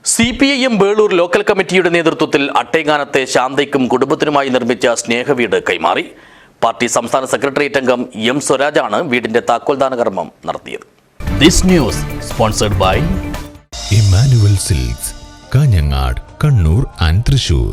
CPIM Velur local കമ്മിറ്റിയുടെ നേതൃത്വത്തിൽ അട്ടേങ്ങാനത്തെ ശാന്തയ്ക്കും കുടുംബത്തിനുമായി നിർമ്മിച്ച സ്നേഹവീട് കൈമാറി. പാർട്ടി സംസ്ഥാന സെക്രട്ടേറിയറ്റ് അംഗം എം സ്വരാജാണ് വീടിന്റെ താക്കോൽദാന കർമ്മം നടത്തിയത്. This news sponsored by Immanuel Silks, Kanhangad, Kannur and Thrissur.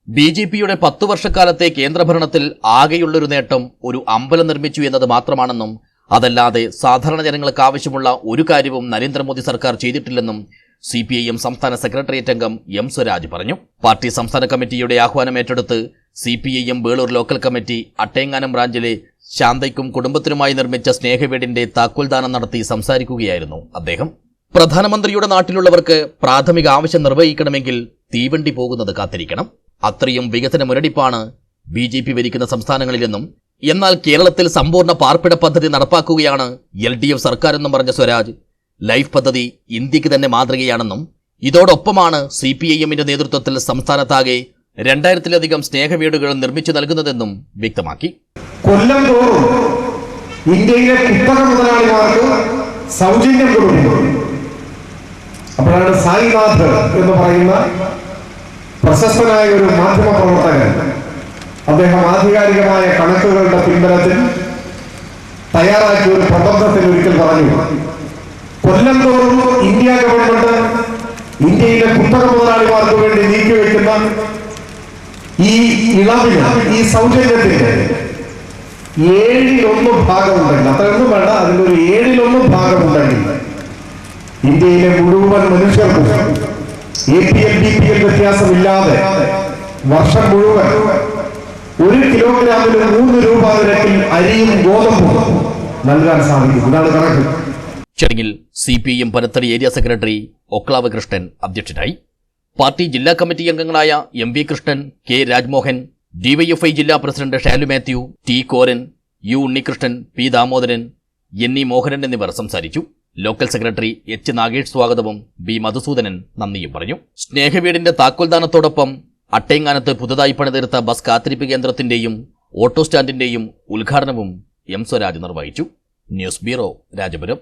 BJPയുടെ 10 വർഷക്കാലത്തെ കേന്ദ്രഭരണത്തിൽ ആകെയുള്ളൊരു നേട്ടം ഒരു അമ്പലം നിർമ്മിച്ചു എന്നത് മാത്രമാണെന്നും അതല്ലാതെ സാധാരണ ജനങ്ങൾക്ക് ആവശ്യമുള്ള ഒരു കാര്യവും നരേന്ദ്രമോദി സർക്കാർ ചെയ്തിട്ടില്ലെന്നും CPIM സംസ്ഥാന സെക്രട്ടേറിയറ്റ് അംഗം എം സ്വരാജ് പറഞ്ഞു. പാർട്ടി സംസ്ഥാന കമ്മിറ്റിയുടെ ആഹ്വാനം ഏറ്റെടുത്ത് CPIM Velur local committee Attenganam ബ്രാഞ്ചിലെ ശാന്തയ്ക്കും കുടുംബത്തിനുമായി നിർമ്മിച്ച സ്നേഹവീടിന്റെ താക്കോൽദാനം നടത്തി സംസാരിക്കുകയായിരുന്നു അദ്ദേഹം. പ്രധാനമന്ത്രിയുടെ നാട്ടിലുള്ളവർക്ക് പ്രാഥമിക ആവശ്യം നിർവഹിക്കണമെങ്കിൽ തീവണ്ടി പോകുന്നത് കാത്തിരിക്കണം. അത്രയും വികസന മുരടിപ്പാണ് BJP ഭരിക്കുന്ന സംസ്ഥാനങ്ങളിലെന്നും എന്നാൽ കേരളത്തിൽ സമ്പൂർണ്ണ പാർപ്പിട പദ്ധതി നടപ്പാക്കുകയാണ് LDF സർക്കാരെന്നും പറഞ്ഞ സ്വരാജ് ലൈഫ് പദ്ധതി ഇന്ത്യക്ക് തന്നെ മാതൃകയാണെന്നും ഇതോടൊപ്പമാണ് CPIMന്റെ നേതൃത്വത്തിൽ സംസ്ഥാനത്താകെ 2000-ലധികം സ്നേഹവീടുകൾ നിർമ്മിച്ചു നൽകുന്നതെന്നും വ്യക്തമാക്കി. കൊല്ലം തോറും ഇന്ത്യയിലെ കുത്തക മുതലാളിമാർക്ക് സൗജന്യം കൊടുക്കുന്നു. അപ്പോഴാണ് സായിനാഥ് എന്ന് പറയുന്ന പ്രശസ്തനായ ഒരു മാധ്യമ പ്രവർത്തകൻ അദ്ദേഹം ആധികാരികമായ കണക്കുകളുടെ പിൻബലത്തിൽ തയ്യാറാക്കിയ ഒരു പ്രബന്ധത്തിൽ ഒരിക്കൽ പറഞ്ഞു, കൊല്ലം തോറും ഇന്ത്യ ഗവൺമെന്റ് ഇന്ത്യയിലെ കുത്തക മുതലാളിമാർക്ക് വേണ്ടി നീക്കിവെക്കുന്ന ഈ ഇളവിന്, ഈ സൗജന്യത്തിന് 1/7 ഭാഗമുണ്ടെങ്കിൽ, അത്രയൊന്നും വേണ്ട, അതിൻ്റെ ഒരു 1/7 ഭാഗമുണ്ടെങ്കിൽ ഇന്ത്യയിലെ മുഴുവൻ മനുഷ്യർക്കും APL BPL വ്യത്യാസമില്ലാതെ വർഷം മുഴുവൻ 1 കിലോഗ്രാമിന് 3 രൂപ നിരക്കിൽ അരിയും ഗോതമ്പും നൽകാൻ സാധിക്കും. ഇതാണ് കണക്ക്. ചടങ്ങിൽ CPIM Panathady area secretary Oklav Krishnan അധ്യക്ഷനായി. പാർട്ടി ജില്ലാ കമ്മിറ്റി അംഗങ്ങളായ MV Krishnan, K Rajmohan, DYFI ജില്ലാ president Shalu Mathew, T Koran, U Unnikrishnan, P Damodaran, NE Mohanan എന്നിവർ സംസാരിച്ചു. ലോക്കൽ സെക്രട്ടറി H നാഗേഷ് സ്വാഗതവും B മധുസൂദനൻ നന്ദിയും പറഞ്ഞു. സ്നേഹവീടിന്റെ താക്കോൽദാനത്തോടൊപ്പം അട്ടേങ്ങാനത്ത് പുതുതായി പണിതീർത്ത ബസ് കാത്തിരിപ്പ് കേന്ദ്രത്തിന്റെയും ഓട്ടോ സ്റ്റാൻഡിന്റെയും ഉദ്ഘാടനവും എം സ്വരാജ് നിർവഹിച്ചു. News bureau, Rajapuram.